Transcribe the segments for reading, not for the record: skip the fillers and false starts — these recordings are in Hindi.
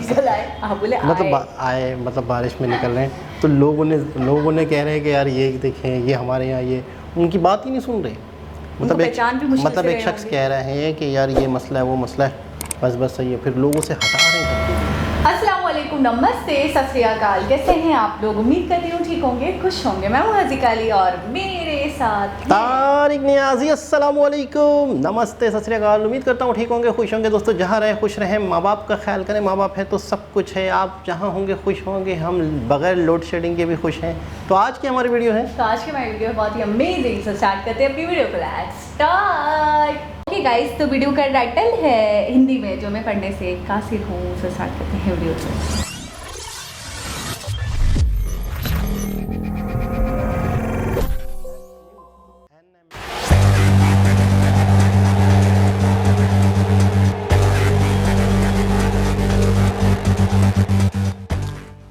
डीजल आए, आप बोले मतलब आए, मतलब बारिश में निकल रहे हैं तो लोगों ने कह रहे हैं कि यार ये देखें, ये हमारे यहाँ, ये उनकी बात ही नहीं सुन रहे। मतलब एक शख्स कह रहे हैं कि यार ये मसला है, वो मसला है, बस सही है, फिर लोगों से हटा रहे हैं। अस्सलाम वालेकुम, नमस्ते, सत श्री अकाल। कैसे हैं आप लोग? उम्मीद करती हूँ ठीक होंगे, खुश होंगे। मैं हूँ हज़ीका अली और मेरे साथ तारिक नियाजी। अस्सलाम वालेकुम, नमस्ते, सत श्री अकाल। उम्मीद करता हूँ ठीक होंगे, खुश होंगे। दोस्तों जहाँ रहे खुश रहें, माँ बाप का ख्याल करें। माँ बाप है तो सब कुछ है। आप जहाँ होंगे खुश होंगे, हम बगैर लोड शेडिंग के भी खुश हैं। तो आज की हमारी वीडियो है, तो आज की हमारी वीडियो बहुत ही अमेजिंग से स्टार्ट करते हैं अपनी वीडियो को। Let's start. ओके गाइस, तो वीडियो का टाइटल है हिंदी में, जो मैं पढ़ने से कासिर हूँ, उसे स्टार्ट करते हैं वीडियो को।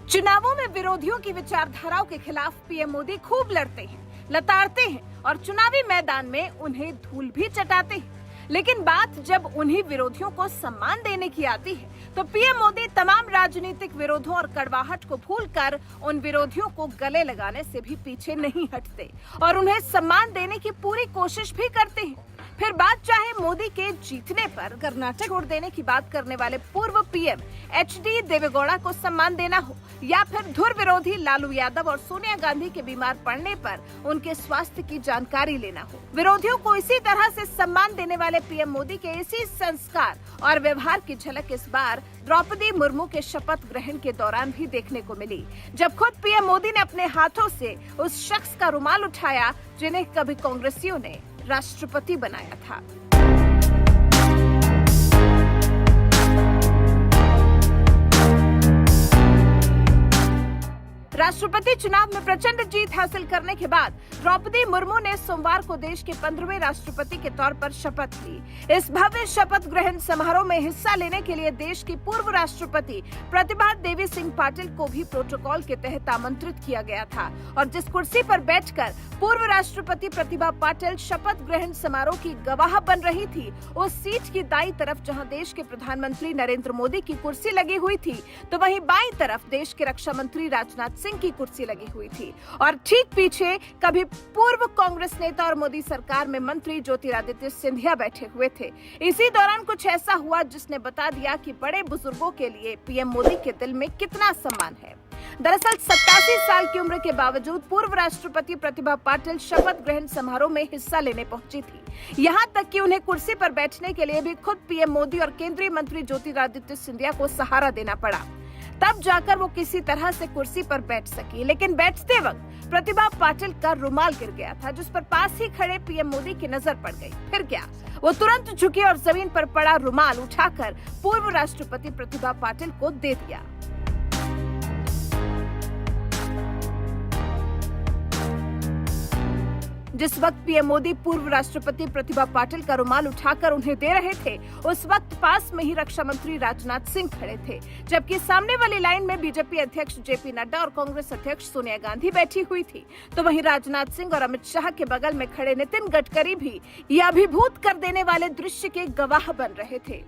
चुनावों में विरोधियों की विचारधाराओं के खिलाफ पीएम मोदी खूब लड़ते हैं, लताड़ते हैं और चुनावी मैदान में उन्हें धूल भी चटाते हैं। लेकिन बात जब उन्हीं विरोधियों को सम्मान देने की आती है तो पीएम मोदी तमाम राजनीतिक विरोधों और कड़वाहट को भूलकर उन विरोधियों को गले लगाने से भी पीछे नहीं हटते और उन्हें सम्मान देने की पूरी कोशिश भी करते हैं। फिर बात चाहे मोदी के जीतने पर कर्नाटक छोड़ देने की बात करने वाले पूर्व पीएम एचडी देवेगौड़ा को सम्मान देना हो, या फिर धुर विरोधी लालू यादव और सोनिया गांधी के बीमार पड़ने पर उनके स्वास्थ्य की जानकारी लेना हो, विरोधियों को इसी तरह से सम्मान देने वाले पीएम मोदी के इसी संस्कार और व्यवहार की झलक इस बार द्रौपदी मुर्मू के शपथ ग्रहण के दौरान भी देखने को मिली, जब खुद पीएम मोदी ने अपने हाथों से उस शख्स का रुमाल उठाया जिन्हें कभी कांग्रेसियों ने राष्ट्रपति बनाया था। राष्ट्रपति चुनाव में प्रचंड जीत हासिल करने के बाद द्रौपदी मुर्मू ने सोमवार को देश के 15वें राष्ट्रपति के तौर पर शपथ ली। इस भव्य शपथ ग्रहण समारोह में हिस्सा लेने के लिए देश की पूर्व राष्ट्रपति प्रतिभा देवी सिंह पाटिल को भी प्रोटोकॉल के तहत आमंत्रित किया गया था और जिस कुर्सी पर बैठकर पूर्व राष्ट्रपति प्रतिभा पाटिल शपथ ग्रहण समारोह की गवाह बन रही थी, उस सीट की दाईं तरफ जहां देश के प्रधानमंत्री नरेंद्र मोदी की कुर्सी लगी हुई थी, तो वहीं बाईं तरफ देश के रक्षा मंत्री राजनाथ सिंह की कुर्सी लगी हुई थी और ठीक पीछे कभी पूर्व कांग्रेस नेता और मोदी सरकार में मंत्री ज्योतिरादित्य सिंधिया बैठे हुए थे। इसी दौरान कुछ ऐसा हुआ जिसने बता दिया कि बड़े बुजुर्गों के लिए पीएम मोदी के दिल में कितना सम्मान है। दरअसल 87 साल की उम्र के बावजूद पूर्व राष्ट्रपति प्रतिभा पाटिल शपथ ग्रहण समारोह में हिस्सा लेने पहुंची थी। यहां तक कि उन्हें कुर्सी पर बैठने के लिए भी खुद पीएम मोदी और केंद्रीय मंत्री ज्योतिरादित्य सिंधिया को सहारा देना पड़ा, तब जाकर वो किसी तरह से कुर्सी पर बैठ सकी। लेकिन बैठते वक्त प्रतिभा पाटिल का रुमाल गिर गया था, जिस पर पास ही खड़े पीएम मोदी की नजर पड़ गई। फिर क्या, वो तुरंत झुके और जमीन पर पड़ा रुमाल उठाकर पूर्व राष्ट्रपति प्रतिभा पाटिल को दे दिया। जिस वक्त पीएम मोदी पूर्व राष्ट्रपति प्रतिभा पाटिल का रुमाल उठाकर उन्हें दे रहे थे, उस वक्त पास में ही रक्षा मंत्री राजनाथ सिंह खड़े थे, जबकि सामने वाली लाइन में बीजेपी अध्यक्ष जेपी नड्डा और कांग्रेस अध्यक्ष सोनिया गांधी बैठी हुई थी। तो वहीं राजनाथ सिंह और अमित शाह के बगल में खड़े नितिन गडकरी भी ये अभिभूत कर देने वाले दृश्य के गवाह बन रहे थे।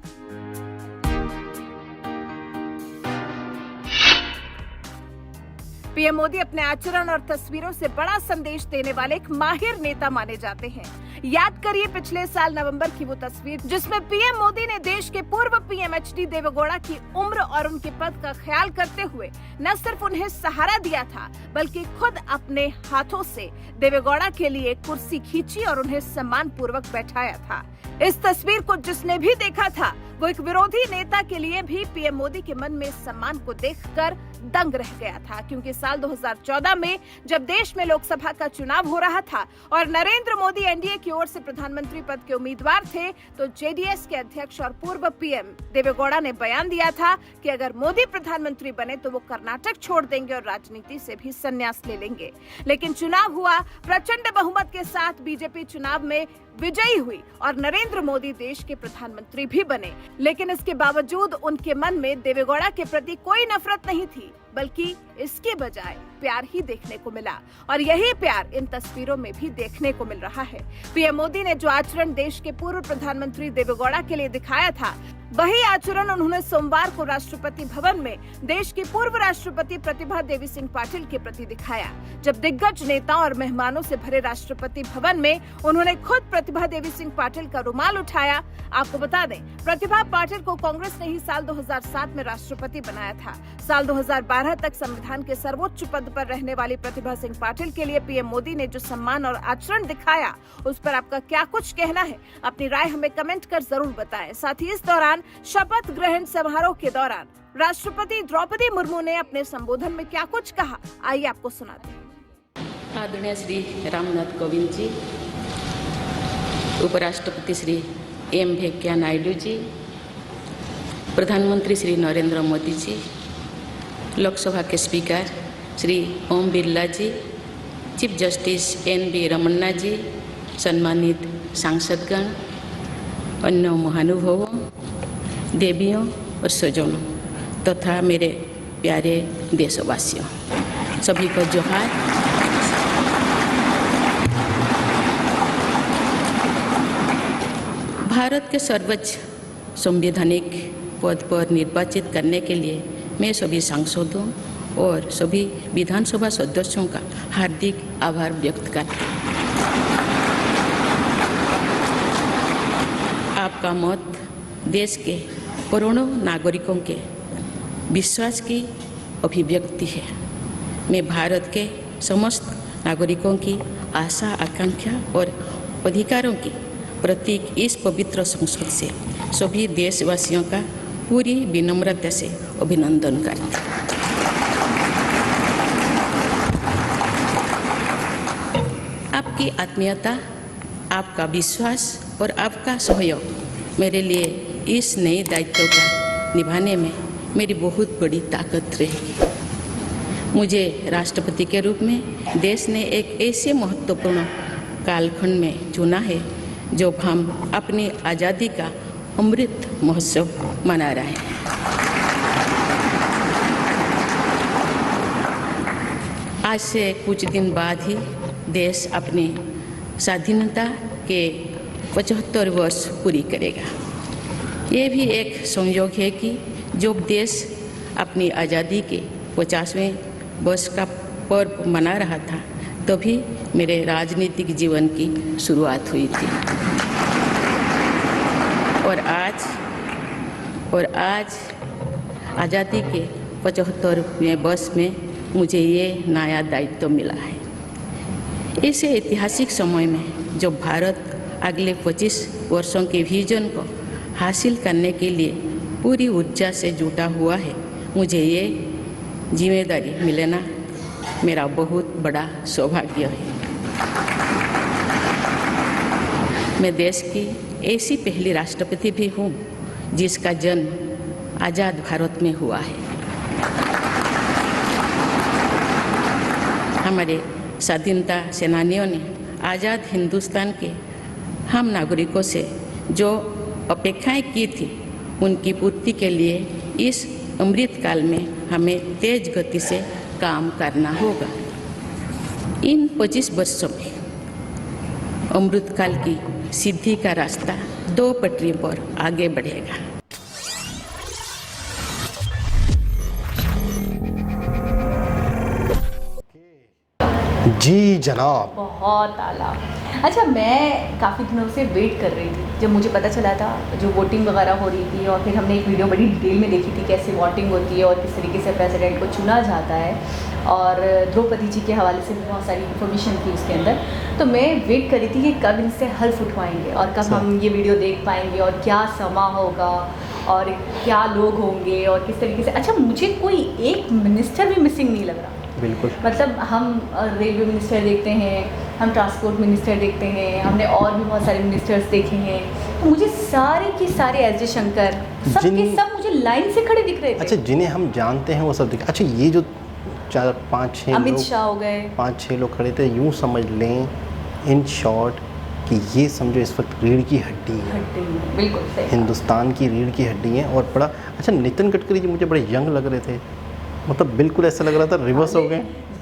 पीएम मोदी अपने आचरण और तस्वीरों से बड़ा संदेश देने वाले एक माहिर नेता माने जाते हैं। याद करिए पिछले साल नवंबर की वो तस्वीर जिसमें पीएम मोदी ने देश के पूर्व पीएम एचडी देवेगौड़ा की उम्र और उनके पद का ख्याल करते हुए न सिर्फ उन्हें सहारा दिया था, बल्कि खुद अपने हाथों से देवेगौड़ा के लिए कुर्सी खींची और उन्हें सम्मान पूर्वक बैठाया था। इस तस्वीर को जिसने भी देखा था, वो एक विरोधी नेता के लिए भी पीएम मोदी के मन में सम्मान को देखकर दंग रह गया था, क्योंकि साल 2014 में जब देश में लोकसभा का चुनाव हो रहा था और नरेंद्र मोदी एनडीए की ओर से प्रधानमंत्री पद के उम्मीदवार थे, तो जेडीएस के अध्यक्ष और पूर्व पीएम देवेगौड़ा ने बयान दिया था कि अगर मोदी प्रधानमंत्री बने तो वो कर्नाटक छोड़ देंगे और राजनीति से भी संन्यास ले लेंगे। लेकिन चुनाव हुआ, प्रचंड बहुमत के साथ बीजेपी चुनाव में विजयी हुई और नरेंद्र मोदी देश के प्रधानमंत्री भी बने। लेकिन इसके बावजूद उनके मन में देवेगौड़ा के प्रति कोई नफरत नहीं थी, बल्कि इसके बजाय प्यार ही देखने को मिला और यही प्यार इन तस्वीरों में भी देखने को मिल रहा है। पीएम मोदी ने जो आचरण देश के पूर्व प्रधानमंत्री देवेगौड़ा के लिए दिखाया था, वही आचरण उन्होंने सोमवार को राष्ट्रपति भवन में देश की पूर्व राष्ट्रपति प्रतिभा देवी सिंह पाटिल के प्रति दिखाया, जब दिग्गज नेताओं और मेहमानों से भरे राष्ट्रपति भवन में उन्होंने खुद प्रतिभा देवी सिंह पाटिल का रुमाल उठाया। आपको बता दें, प्रतिभा पाटिल को कांग्रेस ने ही साल 2007 में राष्ट्रपति बनाया था। साल 2012 तक संविधान के सर्वोच्च पद पर रहने वाली प्रतिभा सिंह पाटिल के लिए पीएम मोदी ने जो सम्मान और आचरण दिखाया, उस पर आपका क्या कुछ कहना है? अपनी राय हमें कमेंट कर जरूर बताएं। साथ ही इस दौरान शपथ ग्रहण समारोह के दौरान राष्ट्रपति द्रौपदी मुर्मू ने अपने संबोधन में क्या कुछ कहा, आइए आपको सुनाते हैं। आदरणीय श्री रामनाथ कोविंद जी, उपराष्ट्रपति श्री एम वेंकैया नायडू जी, प्रधानमंत्री श्री नरेंद्र मोदी जी, लोकसभा के स्पीकर श्री ओम बिरला जी, चीफ जस्टिस एन.वी. रमन्ना जी, सम्मानित सांसदगण, अन्य महानुभावों, देवियों और स्वजनों तथा मेरे प्यारे देशवासियों, सभी को जोहार। भारत के सर्वोच्च संवैधानिक पद पर निर्वाचित करने के लिए मैं सभी सांसदों और सभी विधानसभा सदस्यों का हार्दिक आभार व्यक्त करती हूँ। आपका मत देश के करोड़ों नागरिकों के विश्वास की अभिव्यक्ति है। मैं भारत के समस्त नागरिकों की आशा, आकांक्षा और अधिकारों की प्रतीक इस पवित्र संसद से सभी देशवासियों का पूरी विनम्रता से अभिनंदन करती हूँ। आपकी आत्मीयता, आपका विश्वास और आपका सहयोग मेरे लिए इस नए दायित्व को निभाने में मेरी बहुत बड़ी ताकत रहेगी। मुझे राष्ट्रपति के रूप में देश ने एक ऐसे महत्वपूर्ण कालखंड में चुना है जब हम अपनी आज़ादी का अमृत महोत्सव मना रहे हैं। आज से कुछ दिन बाद ही देश अपनी स्वाधीनता के 75 वर्ष पूरी करेगा। ये भी एक संयोग है कि जब देश अपनी आज़ादी के 50वें वर्ष का पर्व मना रहा था, तभी मेरे राजनीतिक जीवन की शुरुआत हुई थी। और आज आज़ादी के 75वें वर्ष में मुझे ये नया दायित्व मिला है। इस ऐतिहासिक समय में जब भारत अगले 25 वर्षों के विजन को हासिल करने के लिए पूरी ऊर्जा से जुटा हुआ है, मुझे ये जिम्मेदारी मिलना मेरा बहुत बड़ा सौभाग्य है। मैं देश की ऐसी पहली राष्ट्रपति भी हूँ जिसका जन्म आज़ाद भारत में हुआ है। हमारे स्वाधीनता सेनानियों ने आज़ाद हिंदुस्तान के हम नागरिकों से जो अपेक्षाएं की थी, उनकी पूर्ति के लिए इस अमृत काल में हमें तेज गति से काम करना होगा। इन 25 वर्षों में अमृत काल की सिद्धि का रास्ता 2 पटरी पर आगे बढ़ेगा। जी जनाब, बहुत आला। अच्छा, मैं काफ़ी दिनों से वेट कर रही थी जब मुझे पता चला था जो वोटिंग वगैरह हो रही थी, और फिर हमने एक वीडियो बड़ी डिटेल में देखी थी कैसे वोटिंग होती है और किस तरीके से प्रेसिडेंट को चुना जाता है, और द्रौपदी जी के हवाले से भी बहुत सारी इन्फॉर्मेशन थी उसके अंदर। तो मैं वेट कर रही थी कि कब इनसे हल्फ उठवाएंगे और कब हम ये वीडियो देख पाएंगे और क्या समा होगा और क्या लोग होंगे और किस तरीके से। अच्छा, मुझे कोई एक मिनिस्टर भी मिसिंग नहीं लग रहा। बिल्कुल, मतलब हम रेलवे मिनिस्टर देखते हैं, हम ट्रांसपोर्ट मिनिस्टर देखते हैं, हमने और भी बहुत सारे मिनिस्टर्स देखे हैं, तो मुझे सारे के सारे एस जयशंकर सब के सब मुझे लाइन से खड़े दिख रहे थे। अच्छा, जिन्हें हम जानते हैं वो सब दिख। अच्छा, ये जो 4-5-6 अमित शाह हो गए, 5-6 लोग खड़े थे, यूँ समझ लें इन शॉर्ट कि ये समझो इस वक्त रीढ़ की हड्डी है। बिल्कुल सही, हिंदुस्तान की रीढ़ की हड्डी है। और बड़ा अच्छा, नितिन गडकरी जी मुझे बड़े यंग लग रहे थे, मतलब बिल्कुल ऐसा लग रहा था रिवर्स हो गए।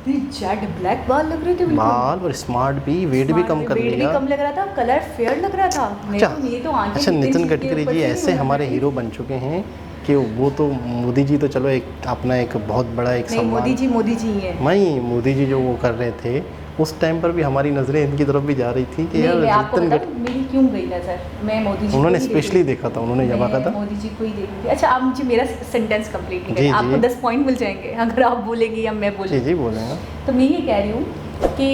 जेट ब्लैक बाल लग रहे थे बिल्कुल। बाल और स्मार्ट भी, वेट भी कम कर वेट भी लिया। कम लग रहा था, कलर फेयर लग रहा था। अच्छा ये तो आंखें अच्छा, नितिन के गडकरी ऊपर जी से ऐसे नहीं हमारे उतर हीरो बन चुके हैं कि वो तो मोदी जी तो चलो एक अपना एक बहुत बड़ा एक नहीं, सम्मान। मोदी जी ही है। नहीं, मोदी जी जो वो कर रहे थे उस टाइम पर भी हमारी नज़रें इनकी तरफ भी जा रही थी कि यार मैं आपको नितिन बताऊं मेरी क्यों गई नजर, मैं मोदी जी उन्होंने को ही स्पेशली देख देखा था, उन्होंने जब रही थी। कहा था। मैं मोदी जी को ही देख रही थी। अच्छा, आप मुझे मेरा सेंटेंस कंप्लीट नहीं जी, करें, जी। आपको 10 पॉइंट मिल जाएंगे अगर आप बोलेंगे या मैं जी बोलूँ। जी बोलेंगे। तो मैं ये कह रही हूँ कि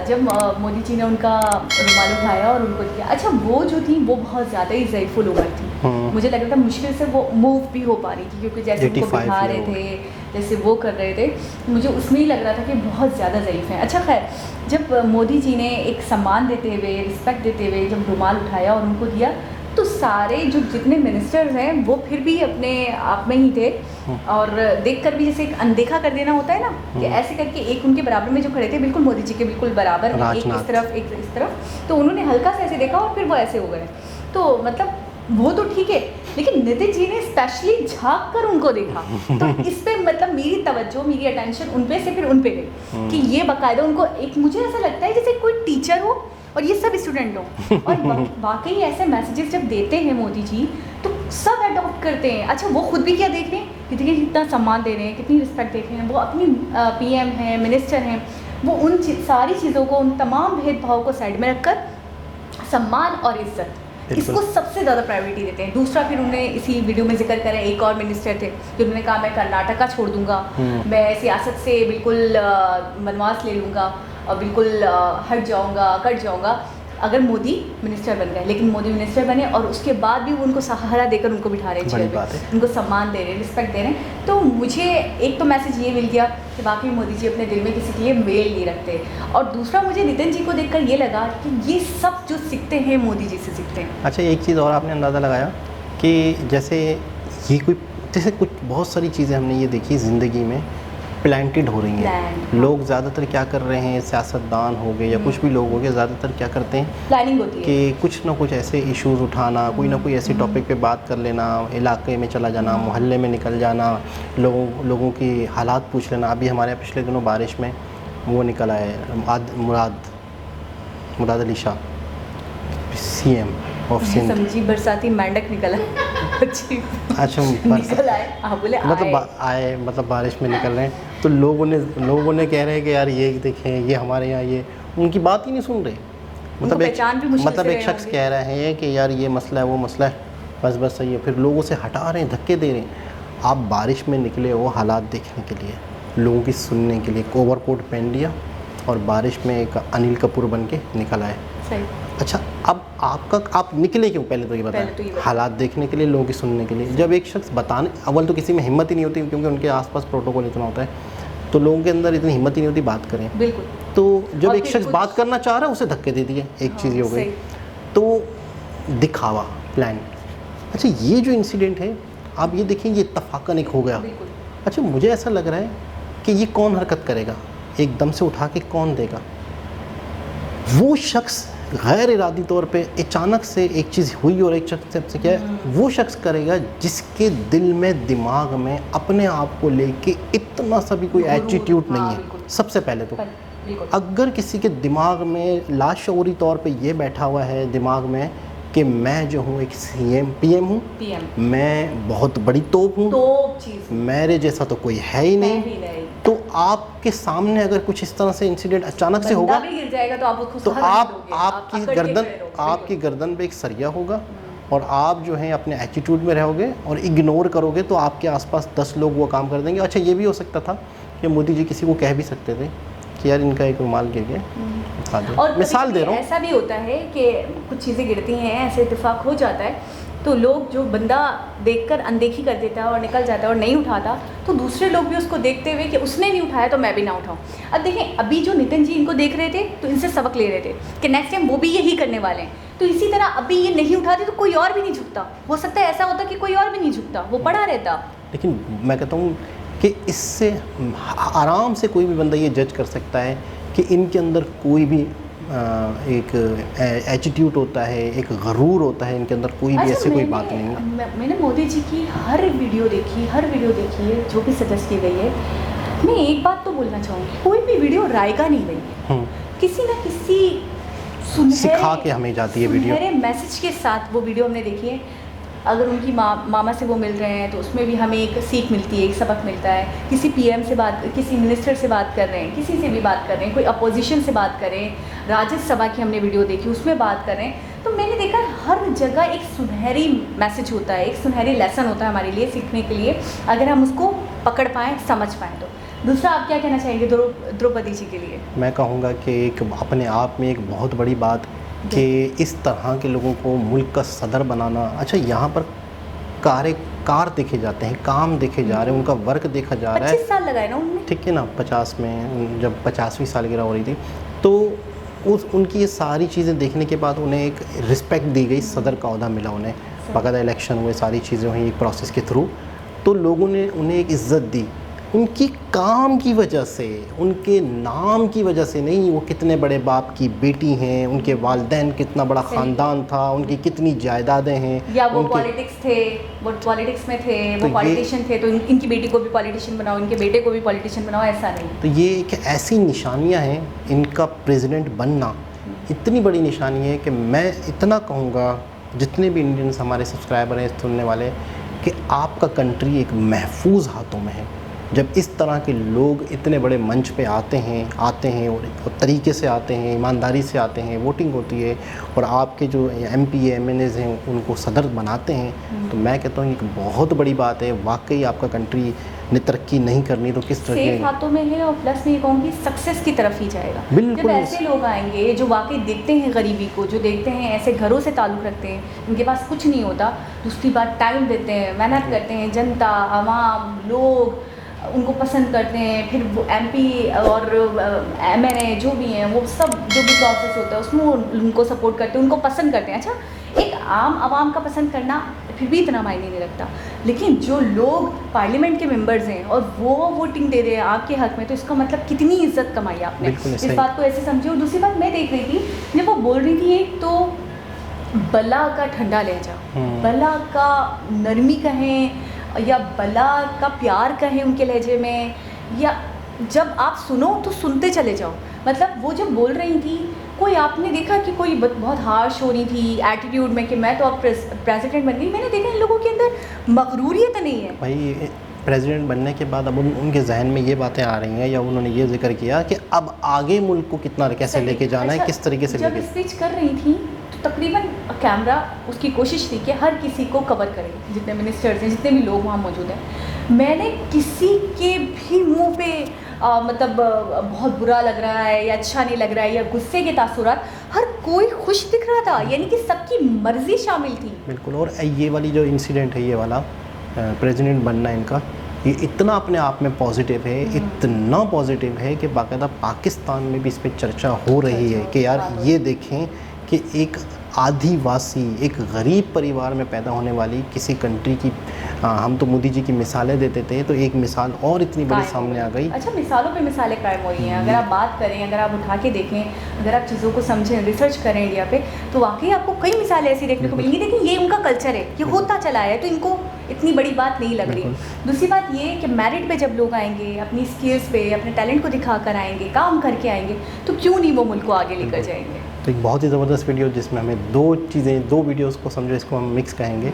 जब मोदी जी ने उनका रुमाल उठाया और उनको दिया, अच्छा वो जो थी वो बहुत ज़्यादा ही ज़ईफ़ुल उम्र थी। मुझे लग रहा था मुश्किल से वो मूव भी हो पा रही थी, क्योंकि जैसे उनको 85 बिठा रहे year थे, जैसे वो कर रहे थे, मुझे उसमें ही लग रहा था कि बहुत ज़्यादा ज़ईफ़ हैं। अच्छा खैर, जब मोदी जी ने एक सम्मान देते हुए, रिस्पेक्ट देते हुए जब रुमाल उठाया और उनको दिया, तो सारे जो जितने मिनिस्टर्स हैं वो फिर भी अपने आप में ही थे, और देखकर भी जैसे एक अनदेखा कर देना होता है ना, कि ऐसे करके एक उनके बराबर में जो खड़े थे बिल्कुल मोदी जी के बिल्कुल बराबर में, एक इस तरफ एक इस तरफ, तो उन्होंने हल्का सा ऐसे देखा और फिर वो ऐसे हो गए। तो मतलब वो तो ठीक है, लेकिन नितिन जी ने स्पेशली झांक कर उनको देखा, तो इस पे मतलब मेरी तवज्जो, मेरी अटेंशन उन पे से फिर उन पे गई कि ये बाकायदा उनको एक, मुझे ऐसा लगता है जैसे कोई टीचर हो और ये सब स्टूडेंट हो, और वाकई ऐसे मैसेजेस जब देते हैं मोदी जी तो सब अडॉप्ट करते हैं। अच्छा, वो खुद भी क्या देख रहे हैं कि देखिए कितना सम्मान दे रहे हैं, कितनी रिस्पेक्ट देख रहे हैं, वो अपनी पीएम हैं, मिनिस्टर हैं, वो उन सारी चीज़ों को, उन तमाम भेदभाव को साइड में रखकर सम्मान और इज्जत, इसको सबसे ज़्यादा प्रायोरिटी देते हैं। दूसरा, फिर उन्होंने इसी वीडियो में जिक्र करा, एक और मिनिस्टर थे जिन्होंने कहा मैं कर्नाटका छोड़ दूंगा, मैं सियासत से बिल्कुल वनवास ले लूँगा और बिल्कुल हट जाऊँगा, कट जाऊँगा अगर मोदी मिनिस्टर बन गए। लेकिन मोदी मिनिस्टर बने और उसके बाद भी वो उनको सहारा देकर उनको बिठा रहे हैं चेयर पे, उनको सम्मान दे रहे हैं, रिस्पेक्ट दे रहे हैं। तो मुझे एक तो मैसेज ये मिल गया कि बाकी मोदी जी अपने दिल में किसी के लिए मेल नहीं रखते, और दूसरा मुझे नितिन जी को देखकर ये लगा कि ये सब जो सीखते हैं मोदी जी से सीखते हैं। अच्छा, एक चीज़ और आपने अंदाज़ा लगाया कि जैसे ये कोई, जैसे कुछ बहुत सारी चीज़ें हमने ये देखी ज़िंदगी में प्लांटेड हो रही हैं। लोग ज़्यादातर क्या कर रहे हैं, सियासतदान हो गए या कुछ भी लोग हो गए, ज़्यादातर क्या करते हैं, प्लानिंग होती है कि कुछ ना कुछ ऐसे इश्यूज़ उठाना, कोई ना कोई ऐसे टॉपिक पे बात कर लेना, इलाके में चला जाना, मोहल्ले में निकल जाना, लोगों की हालात पूछ लेना। अभी हमारे यहाँ पिछले दिनों बारिश में वो निकला है मुराद अली शाह, CM ऑफ सिंध। समझी बरसाती मेंढक निकला। अच्छा, निकल आए, आप बोले मतलब आए, मतलब बारिश में निकल रहे हैं, तो लोगों ने कह रहे हैं कि यार ये देखें, ये हमारे यहाँ, ये उनकी बात ही नहीं सुन रहे। मतलब एक शख्स कह रहे हैं कि यार ये मसला है, वो मसला है, बस सही है, फिर लोगों से हटा रहे हैं, धक्के दे रहे हैं। आप बारिश में निकले हो हालात देखने के लिए, लोगों की सुनने के लिए, ओवरकोट पहन लिया और बारिश में एक अनिल कपूर बन के निकल आए। सही। अच्छा, अब आप निकले क्यों, पहले तो ये बताएं। हालात देखने के लिए, लोगों की सुनने के लिए। जब एक शख्स बताने, अव्वल तो किसी में हिम्मत ही नहीं होती, क्योंकि उनके आसपास प्रोटोकॉल इतना होता है, तो लोगों के अंदर इतनी हिम्मत ही नहीं होती बात करें। बिल्कुल। तो जब एक शख्स बात करना चाह रहा है उसे धक्के दे दिए, एक चीज़ ये हो गई। तो दिखावा, प्लान। अच्छा, ये जो इंसिडेंट है, आप ये देखें, ये इत्तफाकन एक हो गया। अच्छा, मुझे ऐसा लग रहा है कि ये कौन हरकत करेगा, एकदम से उठा के कौन देगा? वो शख्स गैर इरादी तौर पे अचानक से एक चीज़ हुई और एक शख्स से क्या है, वो शख्स करेगा जिसके दिल में, दिमाग में अपने आप को लेके इतना सा भी कोई एटीट्यूड नहीं है। सबसे पहले तो अगर किसी के दिमाग में लाशऊरी तौर पे ये बैठा हुआ है दिमाग में कि मैं जो हूँ एक PM हूँ, मैं बहुत बड़ी तोप हूँ, मेरे जैसा तो कोई है ही नहीं, तो आपके सामने अगर कुछ इस तरह से इंसिडेंट अचानक से होगा भी गिर जाएगा, तो आप उसको तो आपकी गर्दन पे एक सरिया होगा और आप जो है अपने एटीट्यूड में रहोगे और इग्नोर करोगे, तो आपके आसपास 10 लोग वो काम कर देंगे। अच्छा, ये भी हो सकता था कि मोदी जी किसी को कह भी सकते थे कि यार इनका एक रुमाल गिर गया, और मिसाल दे रहा हूँ। ऐसा भी होता है कि कुछ चीज़ें गिरती हैं, ऐसे इत्तेफाक हो जाता है, तो लोग, जो बंदा देखकर अनदेखी कर देता है और निकल जाता है और नहीं उठाता, तो दूसरे लोग भी उसको देखते हुए कि उसने नहीं उठाया तो मैं भी ना उठाऊं। अब देखें, अभी जो नितिन जी इनको देख रहे थे तो इनसे सबक ले रहे थे कि नेक्स्ट टाइम वो भी यही करने वाले हैं। तो इसी तरह अभी ये नहीं उठाते तो कोई और भी नहीं झुकता। हो सकता है ऐसा होता कि कोई और भी नहीं झुकता, वो पड़ा रहता। लेकिन मैं कहता हूँ कि इससे आराम से कोई भी बंदा ये जज कर सकता है कि इनके अंदर कोई भी एक एटीट्यूड होता है, एक गरूर होता है इनके अंदर, कोई भी ऐसे कोई बात नहीं है। मैंने मोदी जी की हर वीडियो देखी है जो भी सजेस्ट की गई है, मैं एक बात तो बोलना चाहूँगी, कोई भी वीडियो रायगा नहीं बनी, किसी ना किसी सिखा के हमें जाती है वीडियो, सुनहरे मैसेज के साथ वो वीडियो हमने देखी है। अगर उनकी मामा से वो मिल रहे हैं तो उसमें भी हमें एक सीख मिलती है, एक सबक मिलता है। किसी पीएम से बात, किसी मिनिस्टर से बात कर रहे हैं, किसी से भी बात कर रहे हैं, कोई अपोजिशन से बात करें, राज्यसभा की हमने वीडियो देखी उसमें बात कर रहे हैं, तो मैंने देखा हर जगह एक सुनहरी मैसेज होता है, एक सुनहरी लेसन होता है हमारे लिए सीखने के लिए, अगर हम उसको पकड़ पाएँ, समझ पाएँ तो। दूसरा, आप क्या कहना चाहेंगे द्रौपदी जी के लिए? मैं कहूँगा कि एक अपने आप में एक बहुत बड़ी बात कि इस तरह के लोगों को मुल्क का सदर बनाना। अच्छा, यहाँ पर कार देखे जाते हैं, काम देखे जा रहे हैं, उनका वर्क देखा जा रहा है। 25 साल लगाए ना उन्होंने, ठीक है ना, 50 में जब 50वीं सालगिरह हो रही थी तो उनकी ये सारी चीज़ें देखने के बाद उन्हें एक रिस्पेक्ट दी गई, सदर का ओहदा मिला उन्हें, बाकायदा इलेक्शन हुए, सारी चीज़ें हुई एक प्रोसेस के थ्रू, तो लोगों ने उन्हें एक इज़्ज़त दी उनकी काम की वजह से, उनके नाम की वजह से नहीं। वो कितने बड़े बाप की बेटी हैं, उनके वालिदैन कितना बड़ा ख़ानदान था, उनकी कितनी जायदादें हैं, या वो पॉलिटिक्स थे, वो पॉलिटिक्स में थे, वो पॉलिटिशियन थे, तो इनकी बेटी को भी पॉलिटिशियन बनाओ, इनके बेटे को भी पॉलिटिशियन बनाओ, ऐसा नहीं। तो ये एक ऐसी निशानियाँ हैं, इनका प्रेसिडेंट बनना इतनी बड़ी निशानी है कि मैं इतना कहूँगा जितने भी इंडियंस हमारे सब्सक्राइबर हैं, सुनने वाले, कि आपका कंट्री एक महफूज हाथों में है। जब इस तरह के लोग इतने बड़े मंच पे आते हैं और तरीके से आते हैं, ईमानदारी से आते हैं, वोटिंग होती है और आपके जो MP MNAs हैं उनको सदर बनाते हैं, तो मैं कहता हूँ एक बहुत बड़ी बात है। वाकई आपका कंट्री ने तरक्की नहीं करनी तो किस तरह सेफ हाथों में है, और प्लस मैं ये कहूँगी सक्सेस की तरफ ही जाएगा। जब ऐसे लोग आएंगे जो वाकई देखते हैं गरीबी को, जो देखते हैं ऐसे घरों से ताल्लुक़ रखते हैं, उनके पास कुछ नहीं होता, दूसरी बात टाइम देते हैं, मेहनत करते हैं, जनता, आवाम, लोग उनको पसंद करते हैं, फिर वो MP और MNA जो भी हैं, वो सब जो भी प्रोसेस होता है उसमें उनको सपोर्ट करते हैं, उनको पसंद करते हैं। अच्छा, एक आम आवाम का पसंद करना फिर भी इतना मायने नहीं रखता, लेकिन जो लोग पार्लियामेंट के मेंबर्स हैं और वो वोटिंग दे रहे हैं आपके हक में, तो इसका मतलब कितनी इज्जत कमाई आपने, इस बात को ऐसे समझिए। और दूसरी बात मैं देख रही थी जब वो बोल रही थी, एक तो बला का ठंडा लहजा, बला का नरमी कहें या बला का प्यार कहें उनके लहजे में, या जब आप सुनो तो सुनते चले जाओ। मतलब वो जब बोल रही थी, कोई आपने देखा कि कोई बहुत हार्श हो रही थी एटीट्यूड में कि मैं तो अब प्रेसिडेंट बन गई, मैंने देखा इन लोगों के अंदर मगरूरियत नहीं है। भाई प्रेसिडेंट बनने के बाद अब उनके जहन में ये बातें आ रही हैं, या उन्होंने ये जिक्र किया कि अब आगे मुल्क को कितना कैसे लेके जाना है, किस तरीके से जब स्पीच कर रही थी तो तकरीबन कैमरा उसकी कोशिश थी कि हर किसी को कवर करे, जितने मिनिस्टर्स हैं, जितने भी लोग वहाँ मौजूद हैं। मैंने किसी के भी मुंह पे मतलब बहुत बुरा लग रहा है या अच्छा नहीं लग रहा है या गुस्से के तासुरात, हर कोई खुश दिख रहा था, यानी कि सबकी मर्जी शामिल थी। बिल्कुल। और ये वाली जो इंसिडेंट है, ये वाला प्रेसिडेंट बनना इनका, ये इतना अपने आप में पॉजिटिव है, इतना पॉजिटिव है कि बाकायदा पाकिस्तान में भी इस पर चर्चा हो रही है कि यार ये देखें कि एक आदिवासी, एक गरीब परिवार में पैदा होने वाली किसी कंट्री की, हम तो मोदी जी की मिसालें देते थे, तो एक मिसाल और इतनी बड़ी सामने आ गई। अच्छा, मिसालों पे मिसालें कायम हो रही हैं। अगर आप बात करें, अगर आप उठा के देखें, अगर आप चीज़ों को समझें, रिसर्च करें इंडिया पे, तो वाकई आपको कई मिसालें ऐसी देखने को मिलेंगी। लेकिन ये उनका कल्चर है, ये होता चला है, तो इनको इतनी बड़ी बात नहीं लग रही। दूसरी बात ये कि मेरिट पे जब लोग आएंगे, अपनी स्किल्स पे, अपने टैलेंट को दिखा कर आएंगे, काम करके आएंगे, तो क्यों नहीं वो मुल्क को आगे लेकर जाएंगे। तो एक बहुत ही ज़बरदस्त वीडियो जिसमें हमें दो वीडियोस को समझो, इसको हम मिक्स कहेंगे।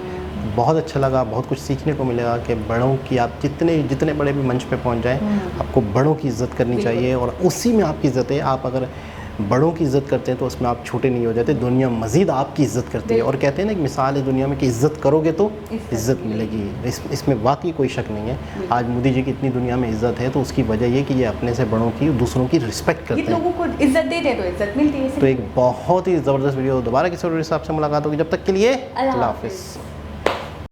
बहुत अच्छा लगा, बहुत कुछ सीखने को मिलेगा कि बड़ों की आप जितने बड़े भी मंच पे पहुंच जाएं, आपको बड़ों की इज़्ज़त करनी चाहिए, और उसी में आपकी इज़्ज़त है। आप अगर बड़ों की इज़्ज़त करते हैं तो उसमें आप छोटे नहीं हो जाते, दुनिया मज़ीद आपकी इज़्ज़त करती है। और कहते हैं ना, एक मिसाल है दुनिया में कि इज़्ज़त करोगे तो इज़्ज़त मिलेगी, इसमें वाकई कोई शक नहीं है। आज मोदी जी की इतनी दुनिया में इज़्ज़त है तो उसकी वजह ये कि ये अपने से बड़ों की, दूसरों की रिस्पेक्ट करते हैं, लोगों को इज़्ज़त देते हैं तो इज़्ज़त मिलती है। तो एक बहुत ही ज़बरदस्त वीडियो, दोबारा किसी और हिसाब से मुलाकात होगी, जब तक के लिए अल्लाह हाफ़िज़।